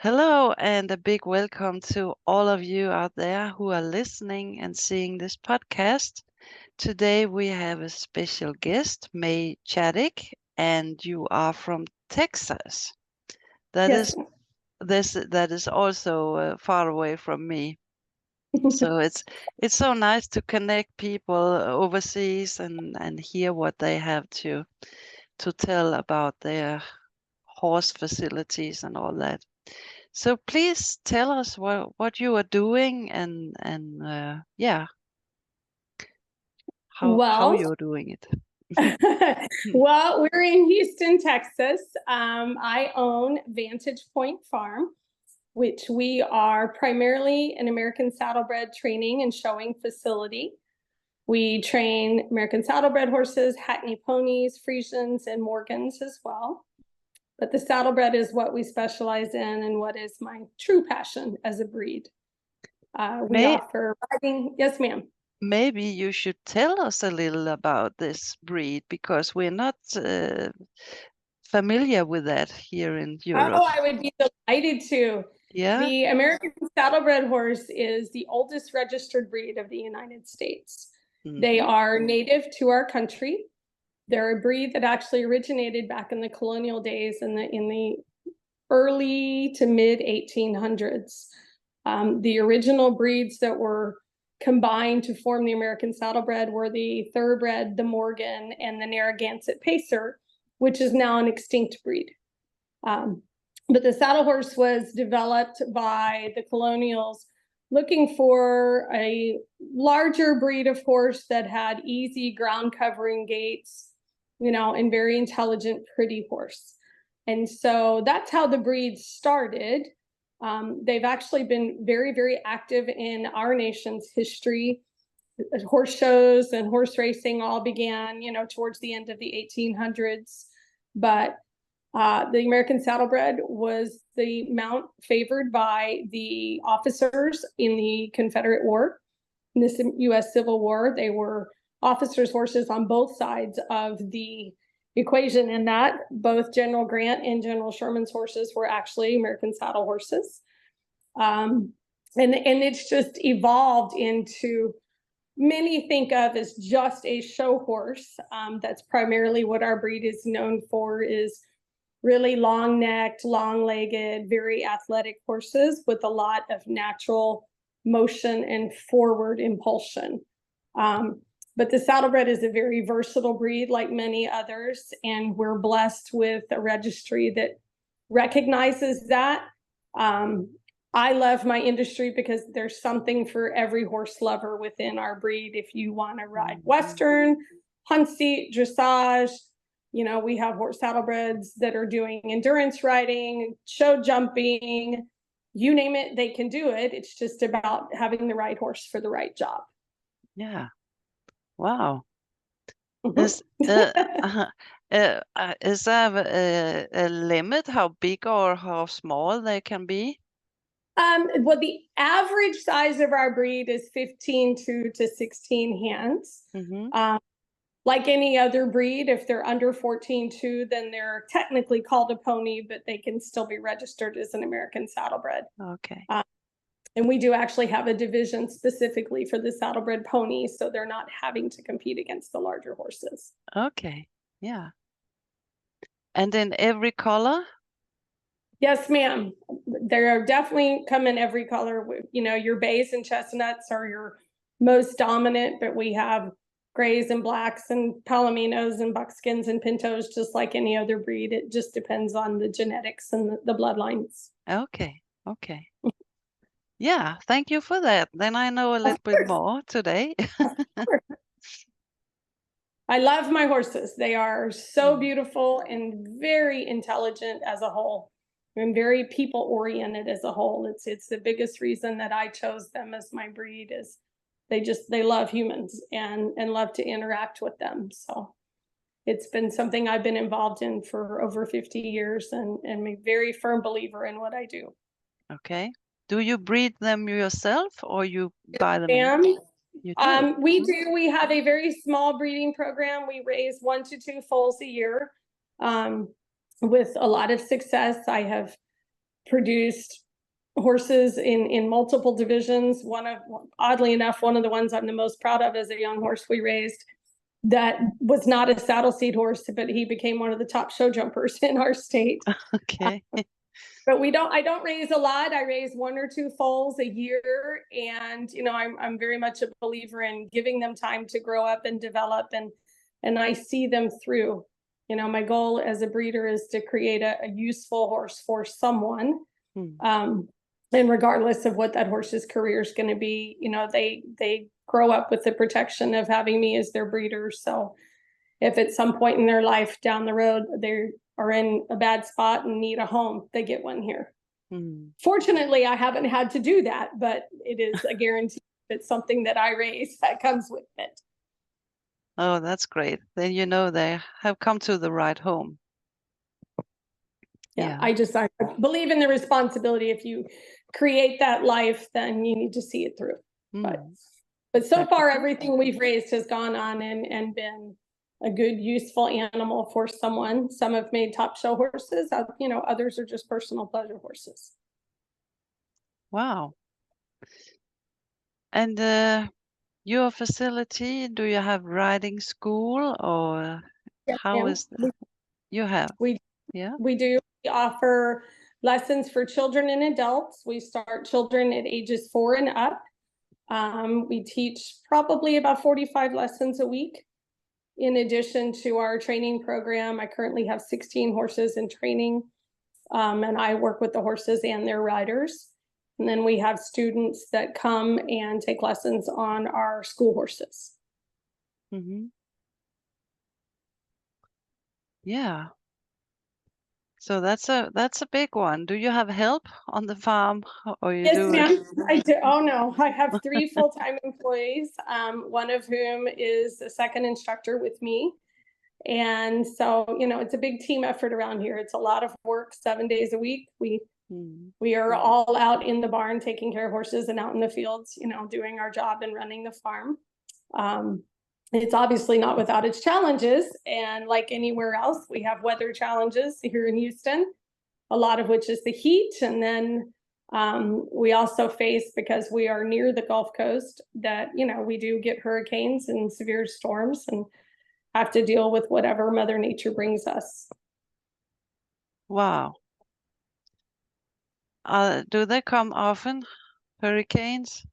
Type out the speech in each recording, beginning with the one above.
Hello, and a big welcome to all of you out there who are listening and seeing this podcast. Today we have a special guest, May Chadick, and you are from Texas. That Yes. is that is also far away from me. So it's so nice to connect people overseas and hear what they have to tell about their horse facilities and all that. So please tell us what you are doing and yeah, how Well, you're doing it. well, we're in Houston, Texas. I own Vantage Point Farm, which we are primarily an American Saddlebred training and showing facility. We train American Saddlebred horses, Hackney ponies, Friesians, and Morgans as well. But the Saddlebred is what we specialize in and what is my true passion as a breed. We May offer riding. Yes, ma'am. Maybe you should tell us a little about this breed because we're not familiar with that here in Europe. Oh, I would be delighted to. Yeah. The American Saddlebred horse is the oldest registered breed of the United States. They Mhm. are native to our country. They're a breed that actually originated back in the colonial days in the early to mid 1800s. The original breeds that were combined to form the American Saddlebred were the Thoroughbred, the Morgan, and the Narragansett Pacer, which is now an extinct breed. But the saddle horse was developed by the colonials looking for a larger breed of horse that had easy ground covering gaits, and very intelligent, pretty horse. And so that's how the breed started. They've actually been very, very active in our nation's history. Horse shows and horse racing all began, towards the end of the 1800s. But the American Saddlebred was the mount favored by the officers in the Confederate War, in the U.S. Civil War. They were officers' horses on both sides of the equation, in that both General Grant and General Sherman's horses were actually American saddle horses. And it's just evolved into, many think of as just a show horse. That's primarily what our breed is known for, is really long-necked, long-legged, very athletic horses with a lot of natural motion and forward impulsion. But the Saddlebred is a very versatile breed, like many others, and we're blessed with a registry that recognizes that. I love my industry because there's something for every horse lover within our breed. If you want to ride Western, hunt seat, dressage, we have horse saddlebreds that are doing endurance riding, show jumping, you name it, they can do it. It's just about having the right horse for the right job. Yeah. Wow. Mhm. Is there a limit how big or how small they can be? Well, the average size of our breed is 15 to 16 hands. Mm-hmm. Like any other breed, if they're under 14.2, then they're technically called a pony, but they can still be registered as an American Saddlebred. Okay. And we do actually have a division specifically for the Saddlebred ponies, so they're not having to compete against the larger horses. Okay. Yeah. And in every color? Yes, ma'am. They're definitely come in every color. Your bays and chestnuts are your most dominant, but we have grays and blacks and palominos and buckskins and pintos, just like any other breed. It just depends on the genetics and the bloodlines. Okay. Okay. Yeah, thank you for that. Then I know a little bit more today. I love my horses. They are so beautiful and very intelligent as a whole, and very people oriented as a whole. It's the biggest reason that I chose them as my breed, is they love humans and love to interact with them. So it's been something I've been involved in for over 50 years, and I'm a very firm believer in what I do. Okay. Do you breed them yourself or you buy them in? Ma'am. You do. We do. We have a very small breeding program. We raise 1 to 2 foals a year, with a lot of success. I have produced horses in multiple divisions. Oddly enough, one of the ones I'm the most proud of is a young horse we raised that was not a saddle seat horse, but he became one of the top show jumpers in our state. Okay. But I don't raise a lot. I raise 1 or 2 foals a year. And, I'm very much a believer in giving them time to grow up and develop, and I see them through. My goal as a breeder is to create a useful horse for someone. And regardless of what that horse's career is going to be, they grow up with the protection of having me as their breeder. So if at some point in their life down the road they are in a bad spot and need a home, they get one here. Fortunately, I haven't had to do that, but it is a guarantee. It's something that I raise that comes with it. Oh, that's great. Then they have come to the right home. Yeah. I believe in the responsibility. If you create that life, then you need to see it through. But so far, everything we've raised has gone on and been a good, useful animal for someone. Some have made top show horses. Others are just personal pleasure horses. Wow. And your facility, do you have riding school, or how is that? You have? We do. We offer lessons for children and adults. We start children at ages 4 and up. We teach probably about 45 lessons a week. In addition to our training program, I currently have 16 horses in training, and I work with the horses and their riders. And then we have students that come and take lessons on our school horses. Yeah. So that's a big one. Do you have help on the farm, or you do it? Yes, ma'am. I do. Oh no, I have 3 full-time employees. One of whom is a second instructor with me, and so it's a big team effort around here. It's a lot of work, 7 days a week. We are all out in the barn taking care of horses and out in the fields, doing our job and running the farm. It's obviously not without its challenges, and like anywhere else, we have weather challenges here in Houston, a lot of which is the heat. And then we also face, because we are near the Gulf Coast, that we do get hurricanes and severe storms and have to deal with whatever Mother Nature brings us. Wow. Do they come often, hurricanes?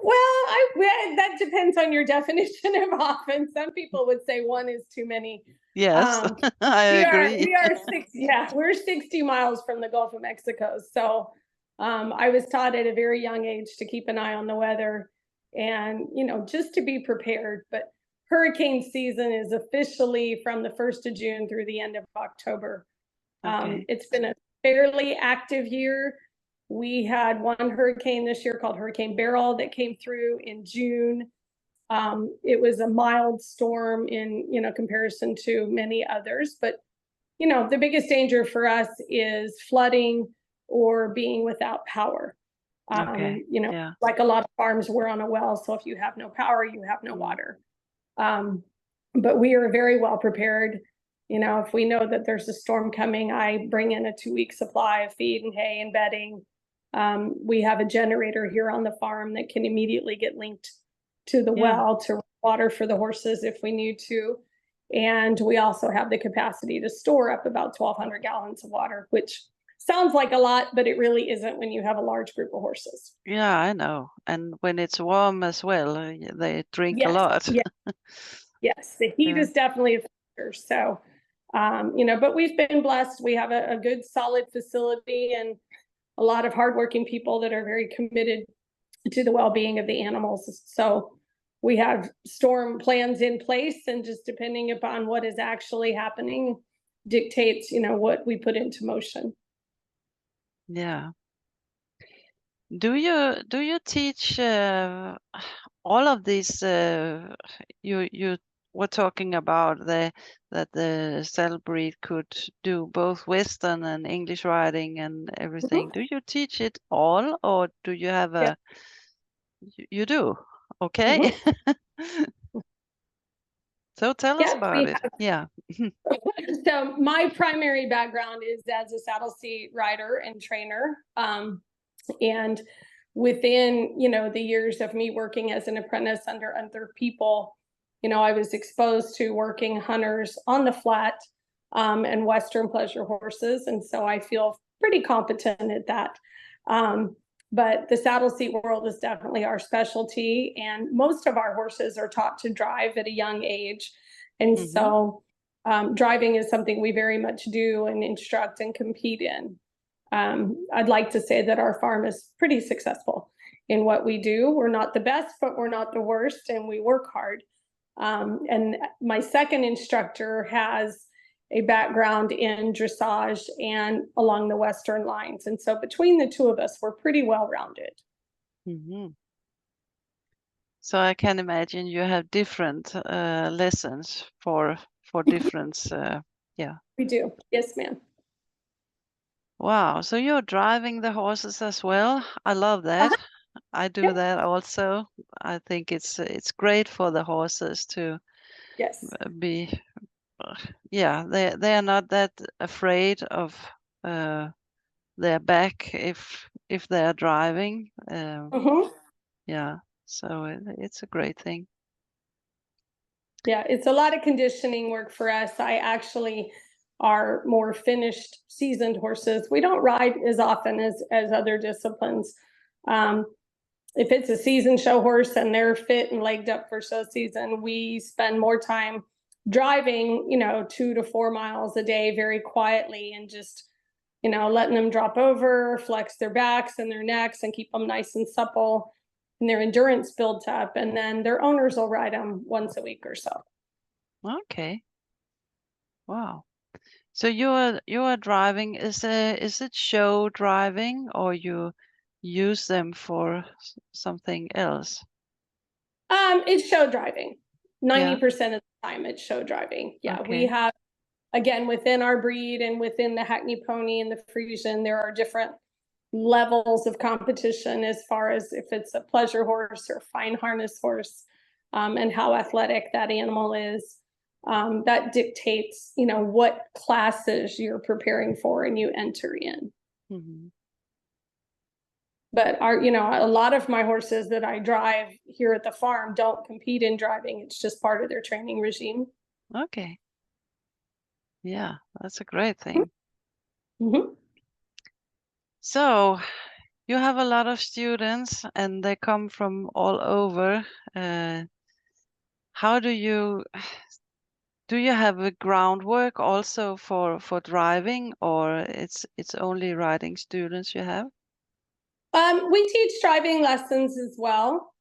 Well, that depends on your definition of often. Some people would say one is too many. Yes, I agree. We're 60 miles from the Gulf of Mexico. So I was taught at a very young age to keep an eye on the weather and, just to be prepared. But hurricane season is officially from the 1st of June through the end of October. Okay. It's been a fairly active year. We had one hurricane this year called Hurricane Beryl that came through in June. It was a mild storm in, comparison to many others. But, the biggest danger for us is flooding or being without power. Okay. Like a lot of farms, we're on a well. So if you have no power, you have no water. But we are very well prepared. If we know that there's a storm coming, I bring in a 2-week supply of feed and hay and bedding. We have a generator here on the farm that can immediately get linked to the well to water for the horses if we need to. And we also have the capacity to store up about 1,200 gallons of water, which sounds like a lot, but it really isn't when you have a large group of horses. Yeah, I know. And when it's warm as well, they drink a lot. Yes, the heat is definitely a factor. So, but we've been blessed. We have a good, solid facility and a lot of hardworking people that are very committed to the well-being of the animals. So we have storm plans in place, and just depending upon what is actually happening dictates, what we put into motion. Yeah. Do you teach all of these? You were talking about that the saddlebreed could do both Western and English riding and everything. Do you teach it all, or do you have you do? Okay. So tell us Yes, about we it. have. Yeah. So my primary background is as a saddle seat rider and trainer. And within, the years of me working as an apprentice under other people, I was exposed to working hunters on the flat, and Western pleasure horses. And so I feel pretty competent at that. But the saddle seat world is definitely our specialty. And most of our horses are taught to drive at a young age. And so driving is something we very much do and instruct and compete in. I'd like to say that our farm is pretty successful in what we do. We're not the best, but we're not the worst, and we work hard. And my second instructor has a background in dressage and along the Western lines. And so between the two of us, we're pretty well-rounded. So I can imagine you have different lessons for different, yeah. We do. Yes, ma'am. Wow. So you're driving the horses as well. I love that. I do that also. I think it's great for the horses to Yes. be, yeah, they are not that afraid of their back if they are driving. Yeah, so it's a great thing. Yeah, it's a lot of conditioning work for us. I actually are more finished, seasoned horses. We don't ride as often as other disciplines. If it's a season show horse and they're fit and legged up for show season, we spend more time driving, 2 to 4 miles a day very quietly and just, letting them drop over, flex their backs and their necks and keep them nice and supple, and their endurance builds up. And then their owners will ride them once a week or so. Okay. Wow. So you are driving, is it show driving, or you use them for something else? It's show driving. Yeah. 90% of the time it's show driving. Yeah, we Okay. have, again, within our breed and within the Hackney pony and the Frisian, there are different levels of competition as far as if it's a pleasure horse or fine harness horse, and how athletic that animal is. That dictates, what classes you're preparing for and you enter in. But a lot of my horses that I drive here at the farm don't compete in driving. It's just part of their training regime. Okay. Yeah, that's a great thing. So you have a lot of students and they come from all over. How do you have a groundwork also for driving, or it's only riding students you have? We teach driving lessons as well.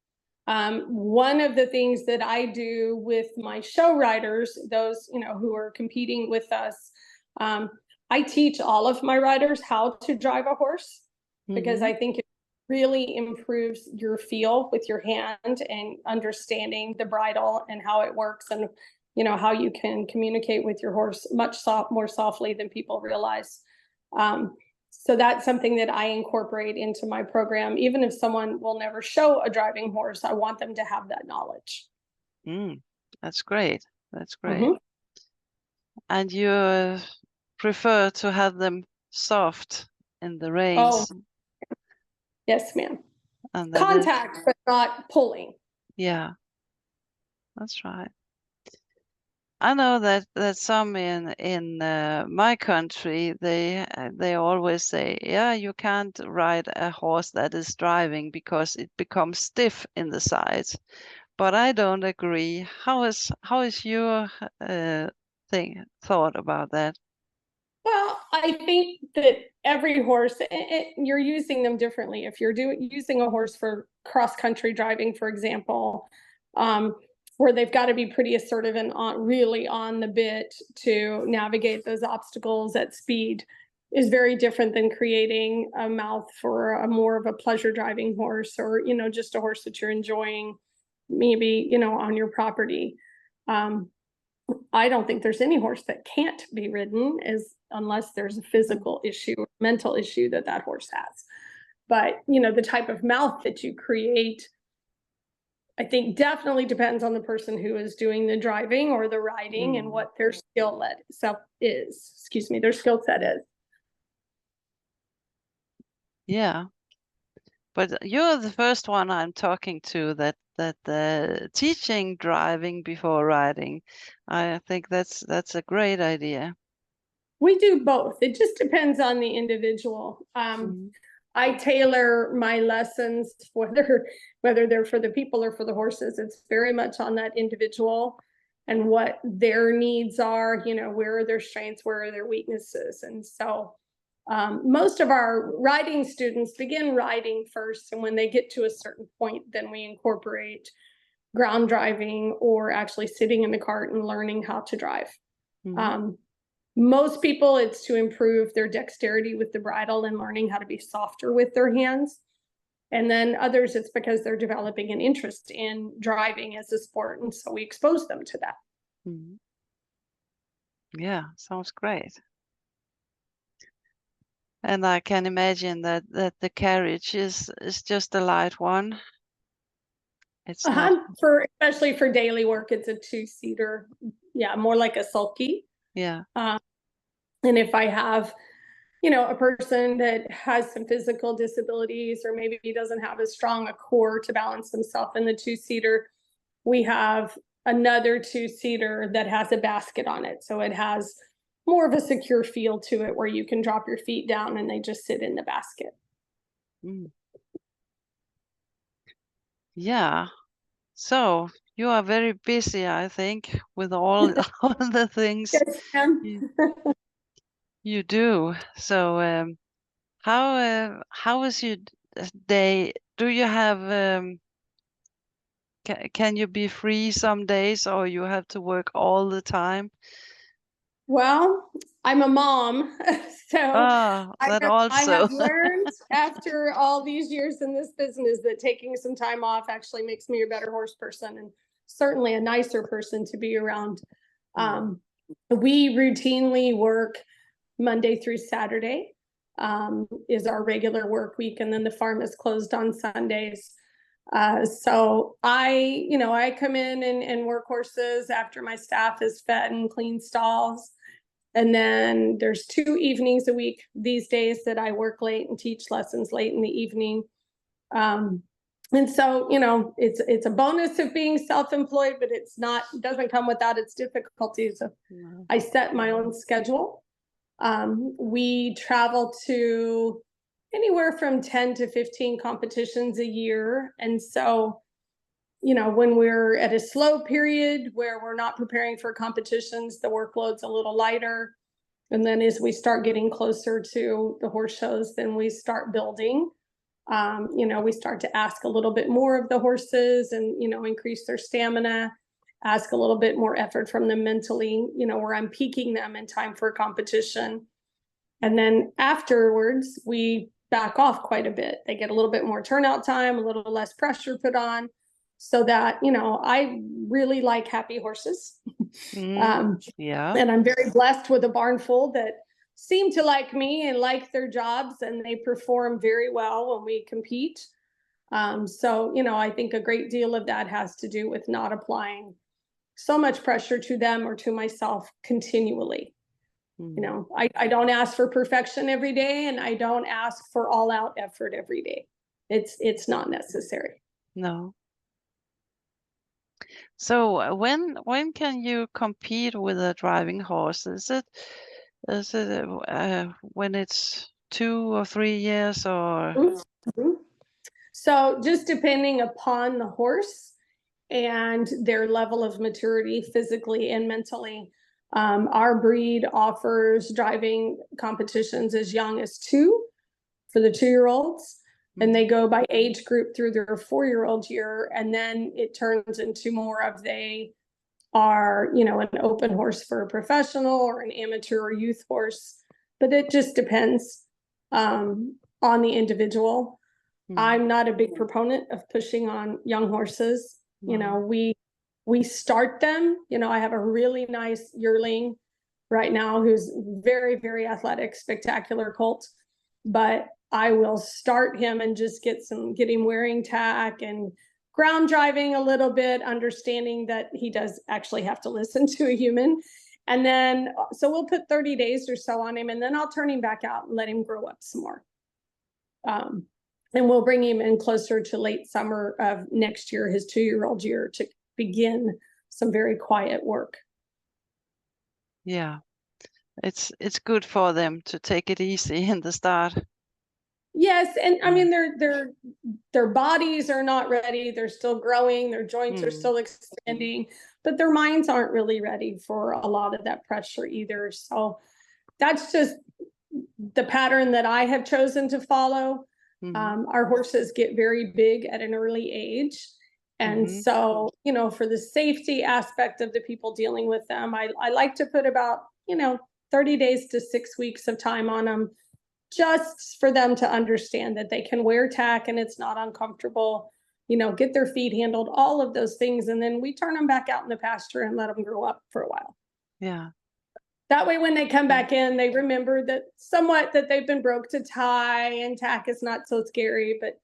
One of the things that I do with my show riders, those who are competing with us, I teach all of my riders how to drive a horse, because I think it really improves your feel with your hand and understanding the bridle and how it works, and how you can communicate with your horse much more softly than people realize. So that's something that I incorporate into my program. Even if someone will never show a driving horse, I want them to have that knowledge. That's great. That's great. And you prefer to have them soft in the reins? Oh, yes, ma'am. And Contact, but not pulling. Yeah, that's right. I know that some in my country they always say, yeah, you can't ride a horse that is driving because it becomes stiff in the sides. But I don't agree. How is your thought about that? Well, I think that every horse, you're using them differently. If you're using a horse for cross-country driving, for example, where they've got to be pretty assertive and really on the bit to navigate those obstacles at speed, is very different than creating a mouth for a more of a pleasure driving horse, or just a horse that you're enjoying, maybe on your property. I don't think there's any horse that can't be ridden unless there's a physical issue or mental issue that horse has. But the type of mouth that you create I think definitely depends on the person who is doing the driving or the riding and what their skill set is. Yeah. But you're the first one I'm talking to that teaching driving before riding. I think that's a great idea. We do both. It just depends on the individual. I tailor my lessons, whether they're for the people or for the horses. It's very much on that individual and what their needs are, you know, where are their strengths, where are their weaknesses. And so most of our riding students begin riding first. And when they get to a certain point, then we incorporate ground driving or actually sitting in the cart and learning how to drive. Most people, it's to improve their dexterity with the bridle and learning how to be softer with their hands. And then others, it's because they're developing an interest in driving as a sport. And so we expose them to that. Yeah, sounds great. And I can imagine that the carriage is just a light one. It's not especially for daily work, it's a 2-seater. Yeah, more like a sulky. Yeah. And if I have, you know, a person that has some physical disabilities, or maybe he doesn't have as strong a core to balance himself in the 2-seater, we have another 2-seater that has a basket on it. So it has more of a secure feel to it where you can drop your feet down and they just sit in the basket. Yeah. So you are very busy, I think, with all the things. Yes, ma'am. You do. So how is your day? Do you have can you be free some days, or you have to work all the time? Well, I'm a mom, so That I also. have learned after all these years in this business that taking some time off actually makes me a better horse person and certainly a nicer person to be around. We routinely work Monday through Saturday, is our regular work week, and then the farm is closed on Sundays. So I come in and work horses after my staff is fed and clean stalls. And then there's 2 evenings a week these days that I work late and teach lessons late in the evening. And so, you know, it's a bonus of being self-employed, but it doesn't come without its difficulties. So I set my own schedule. We travel to anywhere from 10 to 15 competitions a year. And so, you know, when we're at a slow period where we're not preparing for competitions, the workload's a little lighter. And then as we start getting closer to the horse shows, then we start building. You know, we start to ask a little bit more of the horses and, you know, increase their stamina, ask a little bit more effort from them mentally, you know, where I'm peaking them in time for a competition. And then afterwards, we back off quite a bit. They get a little bit more turnout time, a little less pressure put on, so that, you know, I really like happy horses. Yeah. And I'm very blessed with a barn full that seem to like me and like their jobs, and they perform very well when we compete. So, you know, I think a great deal of that has to do with not applying so much pressure to them or to myself continually. You know, I don't ask for perfection every day, and I don't ask for all out effort every day. It's not necessary. No. So when can you compete with a driving horse? Is it when it's 2 or 3 years, or? So just depending upon the horse and their level of maturity physically and mentally, our breed offers driving competitions as young as 2 for the 2-year-olds. And they go by age group through their 4-year-old year. And then it turns into more of they are, you know, an open horse for a professional or an amateur or youth horse. But it just depends on the individual. I'm not a big proponent of pushing on young horses. You know, we start them. You know, I have a really nice yearling right now who's very, very athletic, spectacular colt. But I will start him and just get him wearing tack and ground driving a little bit, understanding that he does actually have to listen to a human. And then, so we'll put 30 days or so on him, and then I'll turn him back out and let him grow up some more. And we'll bring him in closer to late summer of next year, his 2-year-old year, to begin some very quiet work. Yeah, it's good for them to take it easy in the start. Yes, and I mean their bodies are not ready. They're still growing. Their joints are still expanding, but their minds aren't really ready for a lot of that pressure either. So that's just the pattern that I have chosen to follow. Our horses get very big at an early age. And so, you know, for the safety aspect of the people dealing with them, I like to put about, 30 days to 6 weeks of time on them, just for them to understand that they can wear tack and it's not uncomfortable, get their feet handled, all of those things. And then we turn them back out in the pasture and let them grow up for a while. Yeah. That way, when they come back in, they remember that somewhat that they've been broke to tie, and tack is not so scary. But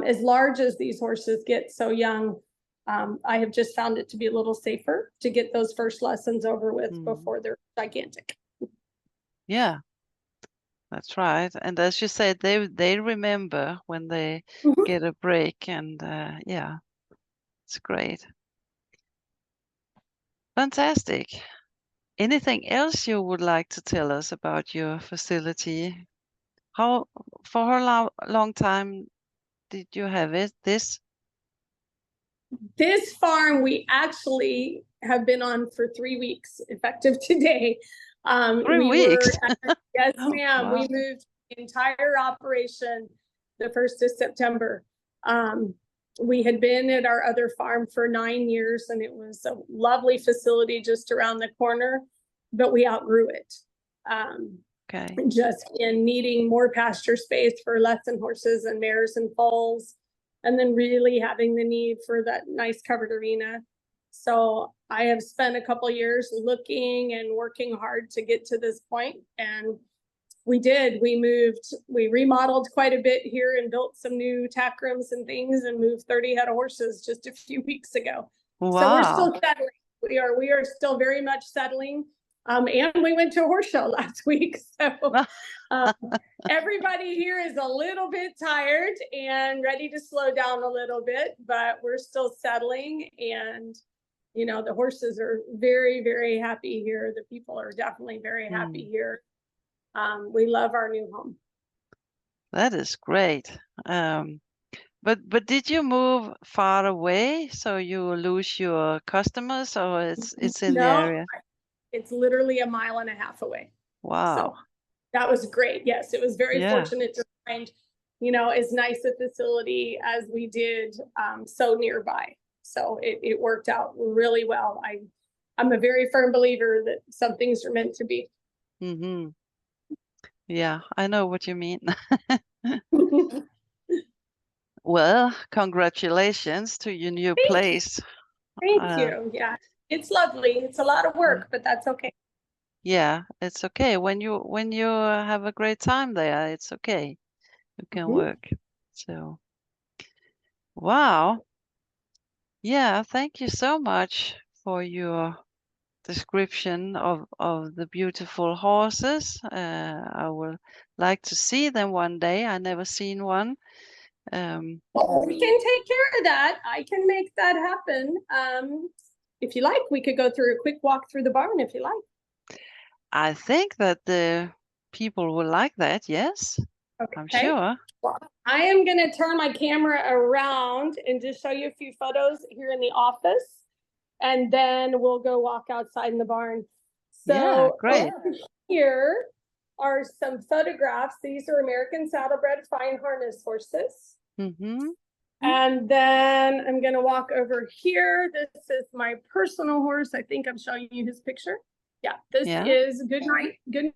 as large as these horses get so young, I have just found it to be a little safer to get those first lessons over with before they're gigantic. Yeah, that's right. And as you said, they remember when they get a break, and yeah, it's great. Fantastic. Anything else you would like to tell us about your facility? For how long time did you have this? This farm we actually have been on for 3 weeks, effective today. 3 weeks? Yes, ma'am. Wow. We moved the entire operation the 1st of September. We had been at our other farm for 9 years, and it was a lovely facility just around the corner, but we outgrew it. Okay. Just in needing more pasture space for lesson horses and mares and foals, and then really having the need for that nice covered arena. So I have spent a couple years looking and working hard to get to this point, and we did. We remodeled quite a bit here and built some new tack rooms and things, and moved 30 head of horses just a few weeks ago. Wow. So we're still settling. We are still very much settling. And we went to a horse show last week. So everybody here is a little bit tired and ready to slow down a little bit, but we're still settling. And, the horses are very, very happy here. The people are definitely very happy here. We love our new home. That is great. But did you move far away so you lose your customers, or it's in the area? It's literally 1.5 miles away. Wow. So that was great. Yes, it was very fortunate to find, as nice a facility as we did, so nearby. So it worked out really well. I'm a very firm believer that some things are meant to be. Yeah, I know what you mean. Well, congratulations to your new place. Thank you. Yeah, it's lovely. It's a lot of work, but that's okay. Yeah, it's okay. When you have a great time there, it's okay. You can work. So, wow. Yeah, thank you so much for your description of the beautiful horses. I would like to see them one day. I never seen one. Well, we can take care of that. I can make that happen. If you like, we could go through a quick walk through the barn if you like. I think that the people will like that. Yes, okay. I'm sure. Well, I am going to turn my camera around and just show you a few photos here in the office, and then we'll go walk outside in the barn. So yeah, great. Here are some photographs. These are American Saddlebred fine harness horses. And then I'm going to walk over here. This is my personal horse. I think I'm showing you his picture. Yeah, this is Good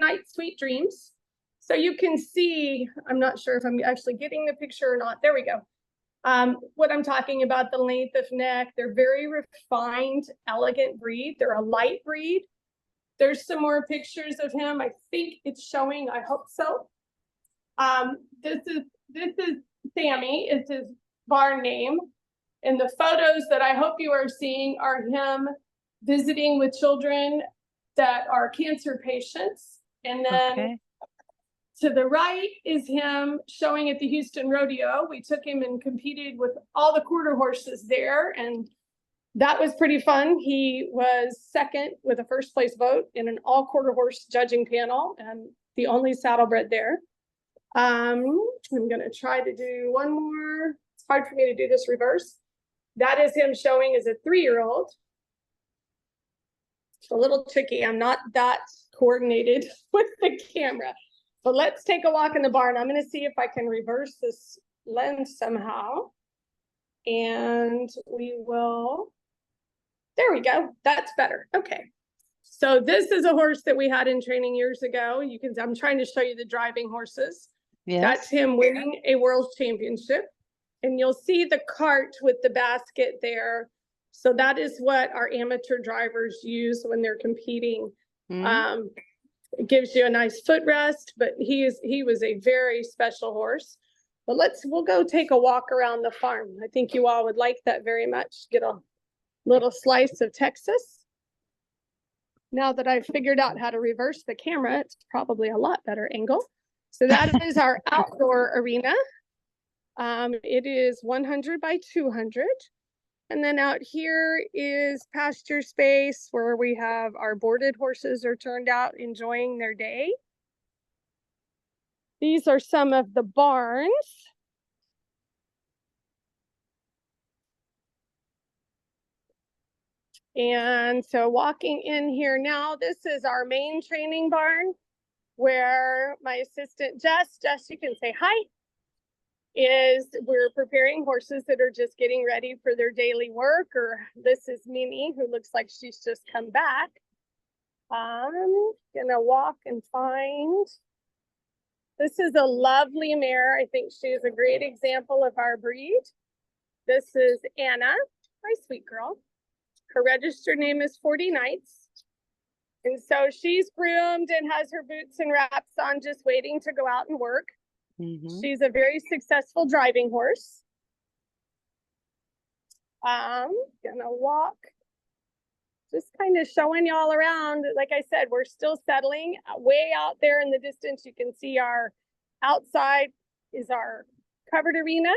Night, Sweet Dreams. So you can see, I'm not sure if I'm actually getting the picture or not. There we go. What I'm talking about, the length of neck. They're very refined, elegant breed. They're a light breed. There's some more pictures of him. I think it's showing. I hope so. This is Sammy. It's his barn name. And the photos that I hope you are seeing are him visiting with children that are cancer patients. And then to the right is him showing at the Houston Rodeo. We took him and competed with all the quarter horses there, and that was pretty fun. He was second with a first place vote in an all quarter horse judging panel and the only saddlebred there. I'm gonna try to do one more. It's hard for me to do this reverse. That is him showing as a 3-year-old. It's a little tricky. I'm not that coordinated with the camera. But let's take a walk in the barn. I'm going to see if I can reverse this lens somehow. And we will. There we go. That's better. Okay. So this is a horse that we had in training years ago. You can. I'm trying to show you the driving horses. Yes. That's him winning a world championship. And you'll see the cart with the basket there. So that is what our amateur drivers use when they're competing. It gives you a nice footrest, but he was a very special horse. But we'll go take a walk around the farm. I think you all would like that very much. Get a little slice of Texas. Now that I've figured out how to reverse the camera, it's probably a lot better angle. So that is our outdoor arena. It is 100 by 200. And then out here is pasture space where we have our boarded horses are turned out enjoying their day. These are some of the barns. And so walking in here now, this is our main training barn where my assistant Jess, you can say hi. We're preparing horses that are just getting ready for their daily work, or this is Mimi, who looks like she's just come back. I'm gonna walk and find. This is a lovely mare. I think she is a great example of our breed. This is Anna, my sweet girl. Her registered name is 40 Nights. And so she's groomed and has her boots and wraps on, just waiting to go out and work. She's a very successful driving horse. I'm gonna walk, just kind of showing y'all around. Like I said, we're still settling. Way out there in the distance, you can see our outside is our covered arena.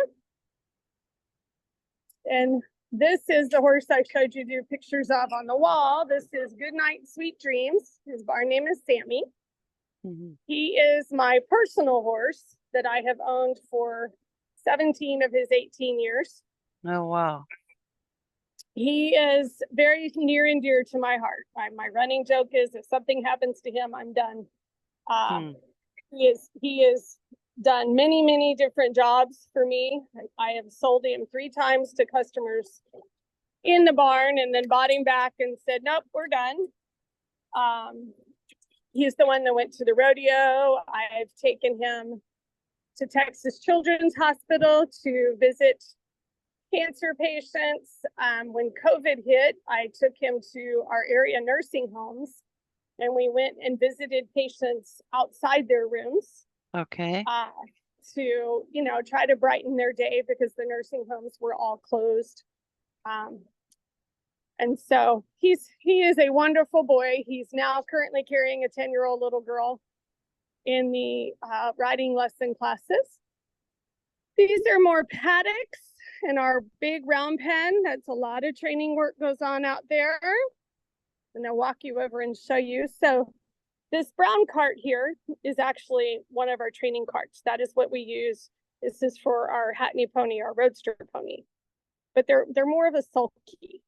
And this is the horse I showed you the pictures of on the wall. This is Goodnight Sweet Dreams. His barn name is Sammy. He is my personal horse that I have owned for 17 of his 18 years. Oh, wow. He is very near and dear to my heart. My running joke is if something happens to him, I'm done. He has done many, many different jobs for me. I have sold him 3 times to customers in the barn and then bought him back and said, nope, we're done. He's the one that went to the rodeo. I've taken him to Texas Children's Hospital to visit cancer patients. When COVID hit, I took him to our area nursing homes and we went and visited patients outside their rooms. Okay. To, try to brighten their day because the nursing homes were all closed. And so he is a wonderful boy. He's now currently carrying a 10-year-old little girl in the riding lesson classes. These are more paddocks in our big round pen. That's a lot of training work goes on out there. And I'll walk you over and show you. So this brown cart here is actually one of our training carts. That is what we use. This is for our Hackney pony, our roadster pony. But they're more of a sulky.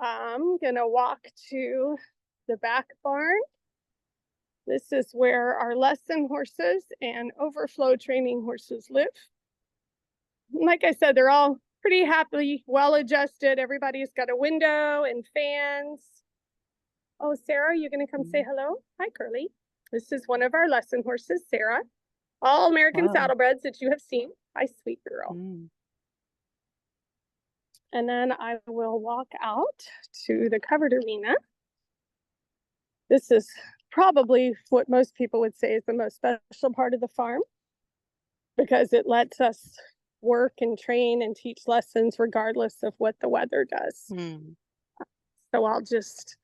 I'm gonna walk to the back barn. This is where our lesson horses and overflow training horses live. Like I said, they're all pretty happily, well adjusted. Everybody's got a window and fans. Oh, Sarah, you gonna come say hello? Hi, Curly. This is one of our lesson horses, Sarah. All American Saddlebreds that you have seen. Hi, sweet girl. And then I will walk out to the covered arena. This is probably what most people would say is the most special part of the farm because it lets us work and train and teach lessons regardless of what the weather does. So I'll just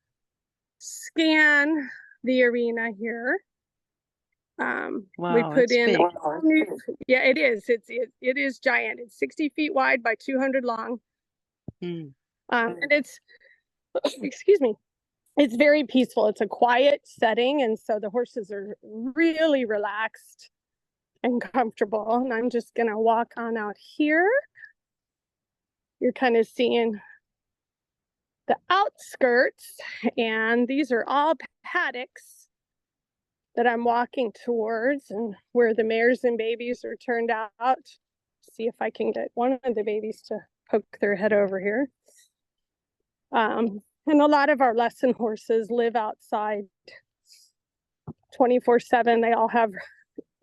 scan the arena here. Wow, we put it's in big. yeah, it is. It is giant. It's 60 feet wide by 200 long. And it's excuse me, it's very peaceful. It's a quiet setting, and so the horses are really relaxed and comfortable. And I'm just gonna walk on out here. You're kind of seeing the outskirts, and these are all paddocks that I'm walking towards, and where the mares and babies are turned out. See if I can get one of the babies to poke their head over here. And a lot of our lesson horses live outside 24/7. They all have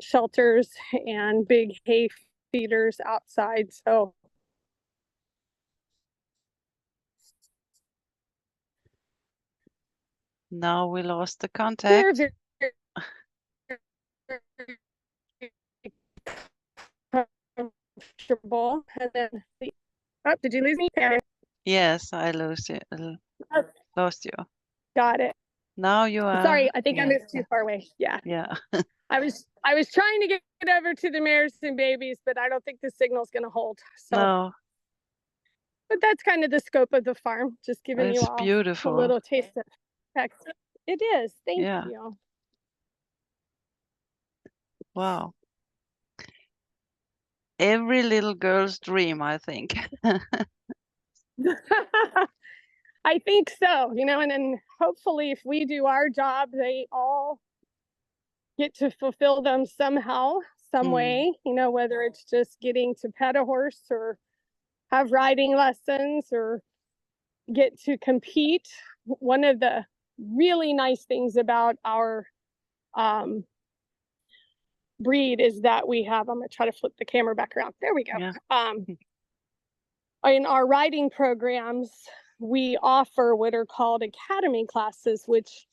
shelters and big hay feeders outside. So now we lost the contact. they're very comfortable. And then did you lose me? Yes, I lost you. Lost you. Got it. Now you are. Sorry, I think I moved too far away. Yeah. I was trying to get over to the mares and babies, but I don't think the signal's going to hold. So. No. But that's kind of the scope of the farm. Just giving you all beautiful. a little taste of Texas. It is. Thank you. Wow. Every little girl's dream, I think. I think so, you know, and then hopefully if we do our job, they all get to fulfill them somehow, some way, you know, whether it's just getting to pet a horse or have riding lessons or get to compete. One of the really nice things about our breed is that we have, I'm going to try to flip the camera back around. There we go. In our riding programs, we offer what are called academy classes, which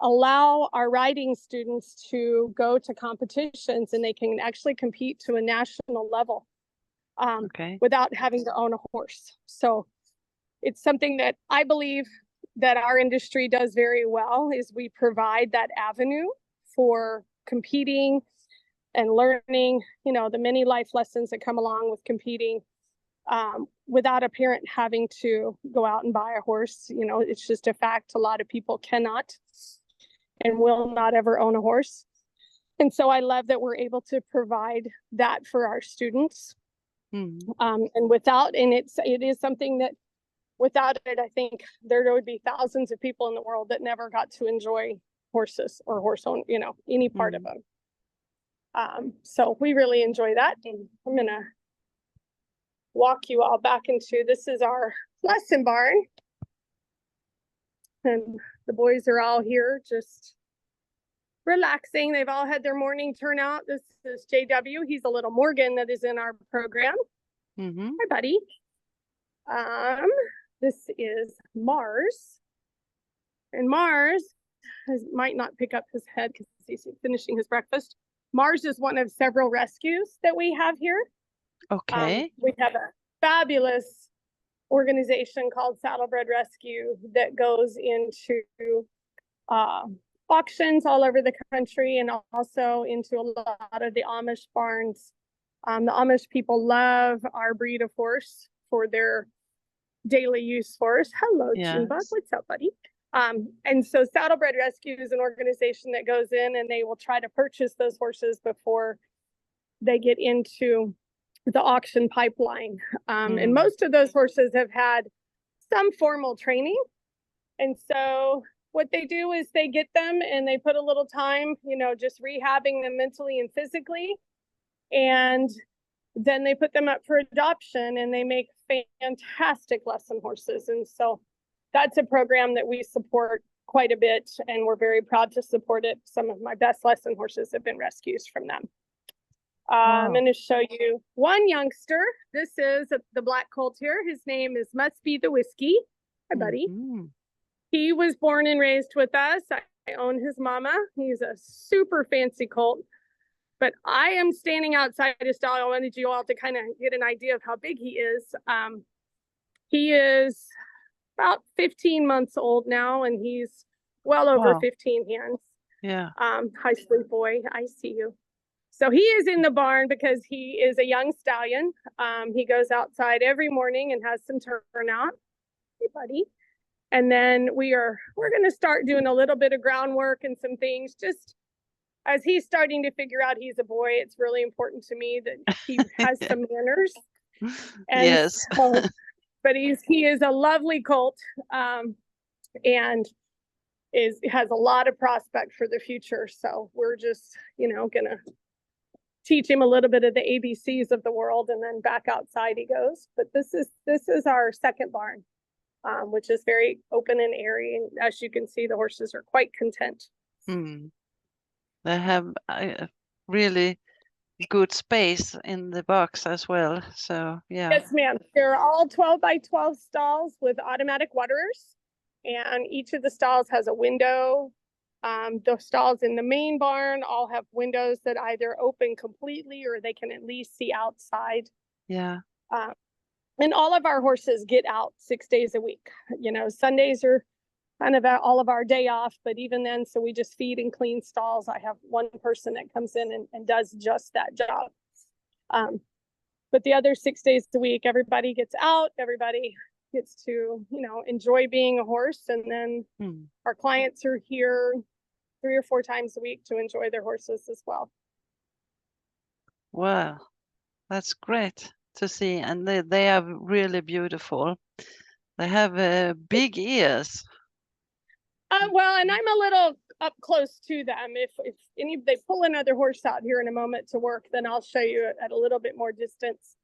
allow our riding students to go to competitions, and they can actually compete to a national level without having to own a horse. So it's something that I believe that our industry does very well, is we provide that avenue for competing and learning, you know, the many life lessons that come along with competing, without a parent having to go out and buy a horse. You know, it's just a fact. A lot of people cannot and will not ever own a horse. And so I love that we're able to provide that for our students. And it is something that without it, I think there would be thousands of people in the world that never got to enjoy horses or horse own, you know, any part of them. So we really enjoy that. And I'm going to walk you all back into, this is our lesson barn. And the boys are all here just relaxing. They've all had their morning turnout. This is JW. He's a little Morgan that is in our program. Hi, buddy. This is Mars. And Mars might not pick up his head because he's finishing his breakfast. Mars is one of several rescues that we have here. We have a fabulous organization called Saddlebred Rescue that goes into auctions all over the country and also into a lot of the Amish barns. The Amish people love our breed of horse for their daily use horse. Hello, Junebug. What's up, buddy? And so Saddlebred Rescue is an organization that goes in and they will try to purchase those horses before they get into the auction pipeline. And most of those horses have had some formal training. And so what they do is they get them and they put a little time, you know, just rehabbing them mentally and physically. And then they put them up for adoption and they make fantastic lesson horses. And so that's a program that we support quite a bit, and we're very proud to support it. Some of my best lesson horses have been rescues from them. I'm going to show you one youngster. This is the black colt here. His name is Must Be the Whiskey. Hi, buddy. He was born and raised with us. I own his mama. He's a super fancy colt. But I am standing outside his stall. I wanted you all to kind of get an idea of how big he is. He is about 15 months old now, and he's well over 15 hands. Yeah. Hi, sweet boy. I see you. So he is in the barn because he is a young stallion. He goes outside every morning and has some turnout. Hey, buddy. And then we're going to start doing a little bit of groundwork and some things. Just as he's starting to figure out he's a boy, it's really important to me that he has some manners. And yes. So, but he is a lovely colt, and has a lot of prospect for the future. So we're just, gonna teach him a little bit of the ABCs of the world, and then back outside he goes. But this is our second barn, which is very open and airy, and as you can see, the horses are quite content. They have really good space in the box as well. So yeah. Yes, ma'am. They're all 12 by 12 stalls with automatic waterers, and each of the stalls has a window. The stalls in the main barn all have windows that either open completely or they can at least see outside. Yeah. And all of our horses get out 6 days a week. Sundays are kind of all of our day off, but even then, so we just feed and clean stalls. I have one person that comes in and does just that job. But the other 6 days a week, everybody gets out, everybody gets to, enjoy being a horse. And then our clients are here 3 or 4 times a week to enjoy their horses as well. Wow, that's great to see. And they are really beautiful. They have big ears. Well, and I'm a little up close to them. If they pull another horse out here in a moment to work, then I'll show you at a little bit more distance.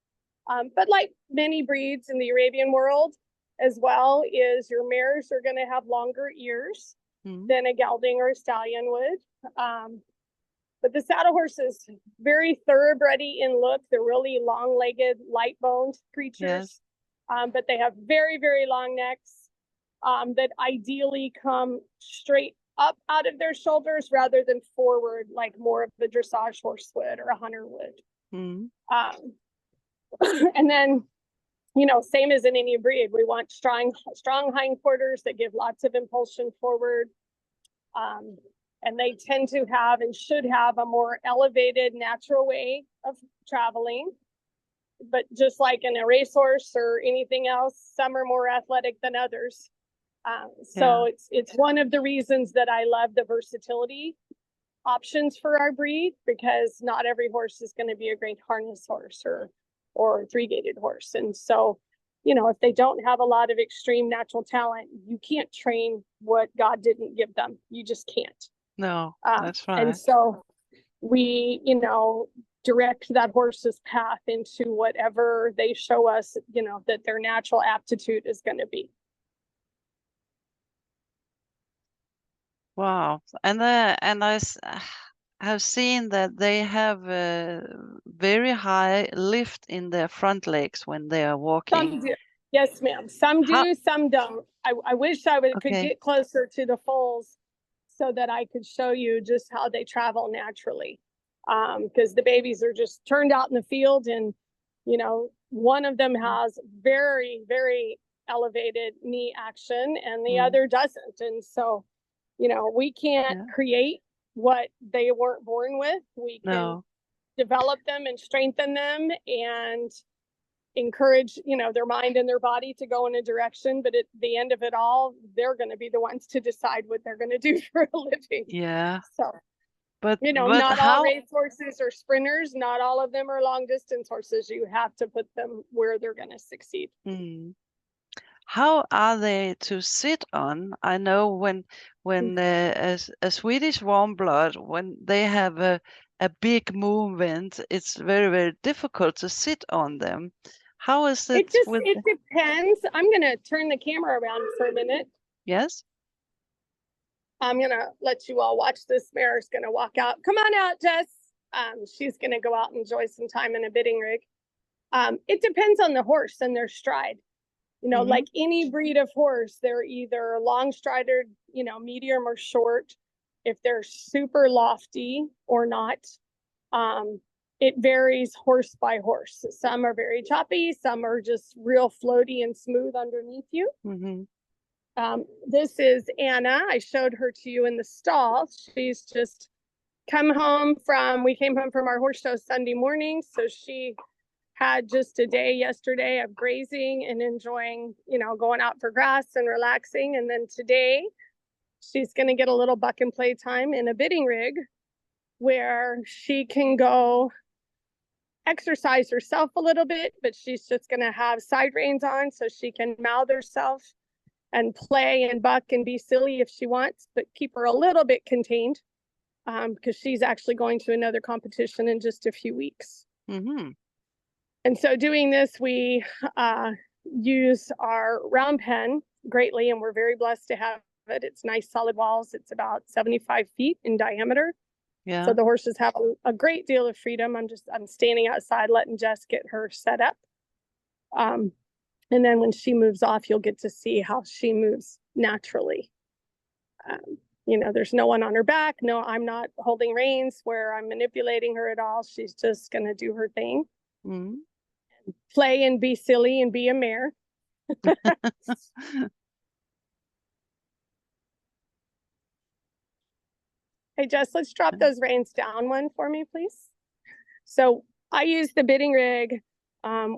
But like many breeds in the Arabian world as well, is your mares are going to have longer ears than a gelding or a stallion would. But the saddle horse is very thoroughbredy in look. They're really long-legged, light-boned creatures. Yes. But they have very, very long necks that ideally come straight up out of their shoulders rather than forward, like more of the dressage horse would or a hunter would. And then, same as in any breed, we want strong hindquarters that give lots of impulsion forward. And they tend to have and should have a more elevated natural way of traveling. But just like in a racehorse or anything else, some are more athletic than others. So it's one of the reasons that I love the versatility options for our breed, because not every horse is going to be a great harness horse or three-gated horse. And so, if they don't have a lot of extreme natural talent, you can't train what God didn't give them. You just can't. No, that's right. And so we, direct that horse's path into whatever they show us, that their natural aptitude is going to be. Wow. And I have seen that they have a very high lift in their front legs when they are walking. Some do. Yes, ma'am. Some do, some don't. I wish I could get closer to the foals so that I could show you just how they travel naturally. Because the babies are just turned out in the field, and, one of them has very, very elevated knee action and the other doesn't. And so, we can't create what they weren't born with. We can develop them and strengthen them and encourage, their mind and their body to go in a direction. But at the end of it all, they're going to be the ones to decide what they're going to do for a living. Yeah. So, but not all race horses are sprinters. Not all of them are long distance horses. You have to put them where they're going to succeed. How are they to sit on? I know when a Swedish warm blood, when they have a big movement, it's very, very difficult to sit on them. How is it? It depends. I'm going to turn the camera around for a minute. Yes. I'm going to let you all watch this. Mare's going to walk out. Come on out, Jess. She's going to go out and enjoy some time in a bitting rig. It depends on the horse and their stride. Like any breed of horse, they're either long strided, medium or short. If they're super lofty or not. It varies horse by horse. Some are very choppy, some are just real floaty and smooth underneath you. This is Anna. I showed her to you in the stall. She's just come home from, we came home from our horse show Sunday morning. So she had just a day yesterday of grazing and enjoying, you know, going out for grass and relaxing. And then today she's going to get a little buck and play time in a bidding rig where she can go exercise herself a little bit, but she's just going to have side reins on so she can mouth herself and play and buck and be silly if she wants, but keep her a little bit contained because she's actually going to another competition in just a few weeks. And so doing this, we use our round pen greatly, and we're very blessed to have it. It's nice solid walls. It's about 75 feet in diameter. Yeah. So the horses have a great deal of freedom. I'm standing outside letting Jess get her set up. And then when she moves off, you'll get to see how she moves naturally. You know, there's no one on her back. No, I'm not holding reins where I'm manipulating her at all. She's just going to do her thing. Play and be silly and be a mare. Hey, Jess, let's drop those reins down one for me, please. So I use the bidding rig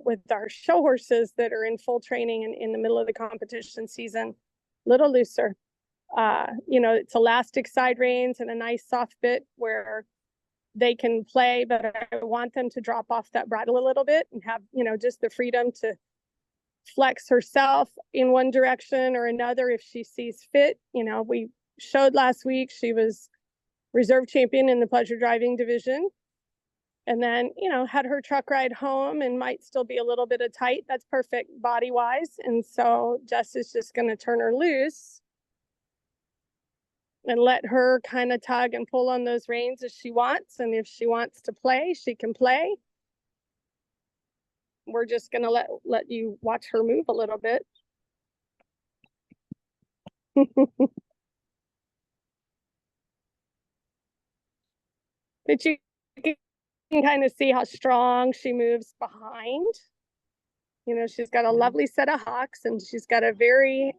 with our show horses that are in full training and in the middle of the competition season, a little looser. You know, it's elastic side reins and a nice soft bit where they can play, but I want them to drop off that bridle a little bit and have, you know, just the freedom to flex herself in one direction or another if she sees fit. You know, we showed last week, she was reserve champion in the pleasure driving division. And then, you know, had her truck ride home and might still be a little bit of tight. That's perfect body wise. And so Jess is just going to turn her loose and let her kind of tug and pull on those reins as she wants. And if she wants to play, she can play. We're just going to let you watch her move a little bit. But you can kind of see how strong she moves behind. You know, she's got a lovely set of hocks and she's got a very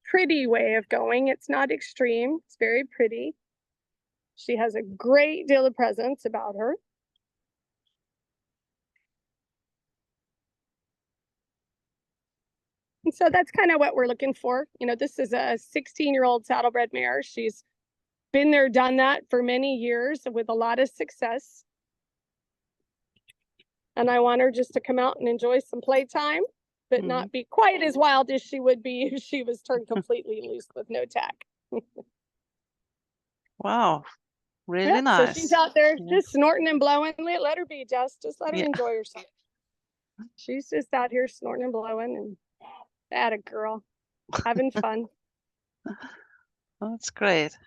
pretty way of going. It's not extreme. It's very pretty. She has a great deal of presence about her. And so that's kind of what we're looking for. You know, this is a 16-year-old saddlebred mare. She's been there, done that for many years with a lot of success. And I want her just to come out and enjoy some playtime, but not be quite as wild as she would be if she was turned completely loose with no tack. Wow, really nice. So she's out there just snorting and blowing. Let her be, Jess. Just let her enjoy herself. She's just out here snorting and blowing, and atta girl, having fun. That's great.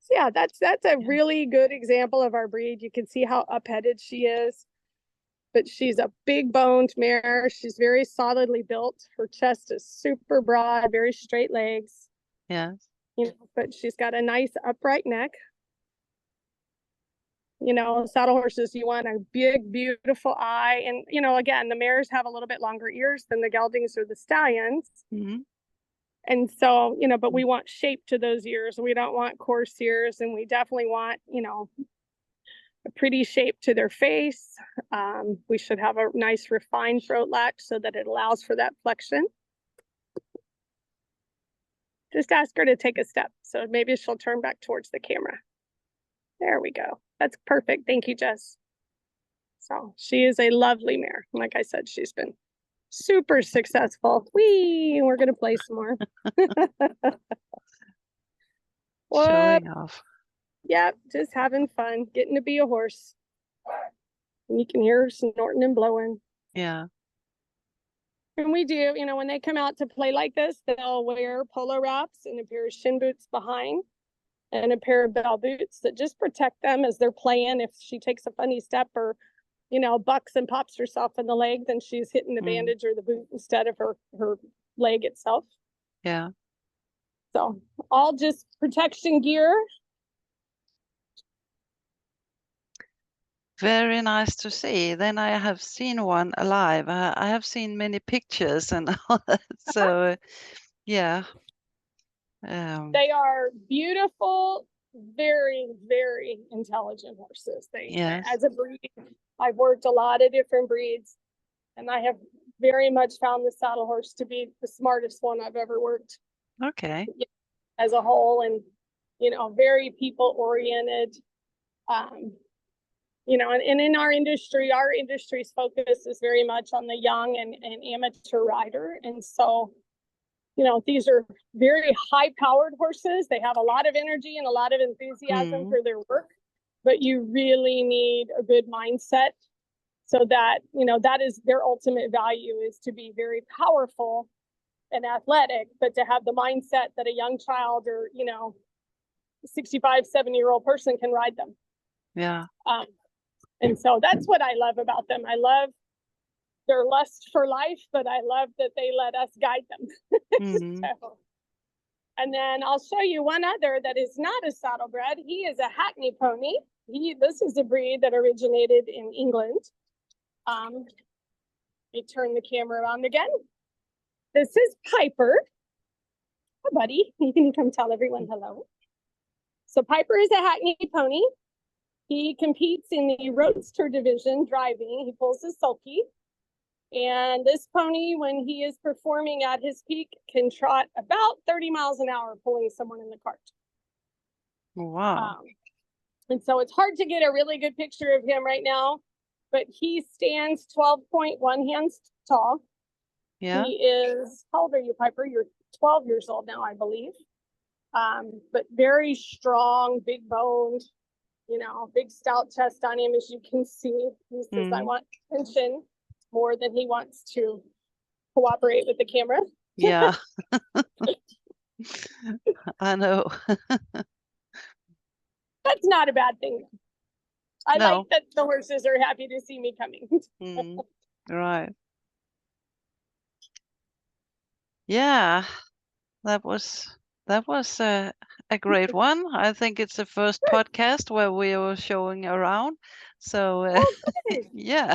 So yeah, that's a really good example of our breed. You can see how up-headed she is, but she's a big boned mare. She's very solidly built. Her chest is super broad, very straight legs. Yes. You know, but she's got a nice upright neck. You know, saddle horses, you want a big, beautiful eye. And, you know, again, the mares have a little bit longer ears than the geldings or the stallions. And so, you know, but we want shape to those ears. We don't want coarse ears. And we definitely want, you know, a pretty shape to their face. We should have a nice refined throat latch so that it allows for that flexion. Just ask her to take a step. So maybe she'll turn back towards the camera. There we go. That's perfect. Thank you, Jess. So she is a lovely mare. Like I said, she's been super successful. We're going to play some more. Showing off. Yep, just having fun, getting to be a horse. And you can hear her snorting and blowing. Yeah. And we do, you know, when they come out to play like this, they'll wear polo wraps and a pair of shin boots behind and a pair of bell boots that just protect them as they're playing. If she takes a funny step or, you know, bucks and pops herself in the leg, then she's hitting the bandage or the boot instead of her leg itself. Yeah. So all just protection gear. Very nice to see. Then I have seen one alive. I have seen many pictures and all that. So yeah. They are beautiful, very, very intelligent horses. Yes. As a breed, I've worked a lot of different breeds, and I have very much found the saddle horse to be the smartest one I've ever worked. Okay. As a whole, and very people oriented. And in our industry's focus is very much on the young and amateur rider, and so these are very high-powered horses. They have a lot of energy and a lot of enthusiasm for their work, but you really need a good mindset so that, that is their ultimate value, is to be very powerful and athletic, but to have the mindset that a young child or, 65, 70-year-old person can ride them. Yeah. And so that's what I love about them. I love their lust for life, but I love that they let us guide them. So, and then I'll show you one other that is not a saddlebred. He is a Hackney pony. This is a breed that originated in England. Let me turn the camera around again. This is Piper. Hi, buddy. You can come tell everyone hello. So Piper is a Hackney pony. He competes in the roadster division driving. He pulls a sulky. And this pony, when he is performing at his peak, can trot about 30 miles an hour pulling someone in the cart. Wow. And so it's hard to get a really good picture of him right now, but he stands 12.1 hands tall. Yeah. He is, how old are you, Piper? You're 12 years old now, I believe. But very strong, big boned, big stout chest on him, as you can see. He says, I want attention more than he wants to cooperate with the camera. Yeah. I know. That's not a bad thing. I No. like that the horses are happy to see me coming. Right. Yeah, that was a great one. I think it's the first podcast where we were showing around. So yeah,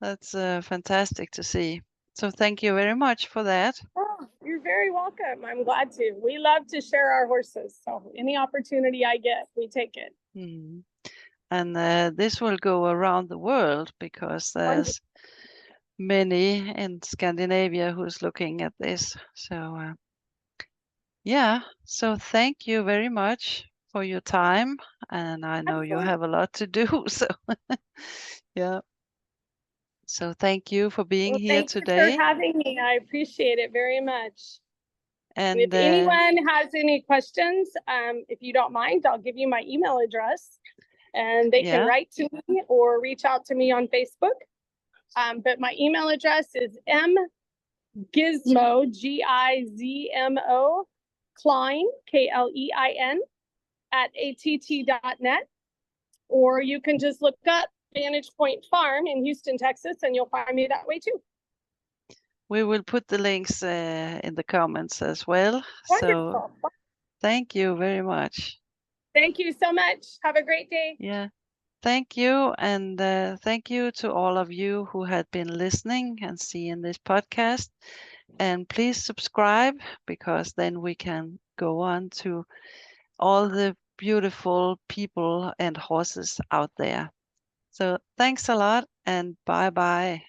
that's fantastic to see. So thank you very much for that. Oh, you're very welcome. I'm glad to. We love to share our horses. So any opportunity I get, we take it. And this will go around the world because there's many in Scandinavia who's looking at this. So yeah, so thank you very much for your time. And I know you have a lot to do. So yeah. So thank you for being here today. Thank you for having me. I appreciate it very much. And if anyone has any questions, if you don't mind, I'll give you my email address and they can write to me or reach out to me on Facebook. But my email address is mgizmo, Gizmo, Klein, Klein, @att.net. Or you can just look up Vantage Point Farm in Houston, Texas, and you'll find me that way too. We will put the links in the comments as well. Wonderful. So thank you very much. Thank you so much. Have a great day. Yeah. Thank you. And thank you to all of you who had been listening and seeing this podcast. And please subscribe, because then we can go on to all the beautiful people and horses out there. So thanks a lot and bye-bye.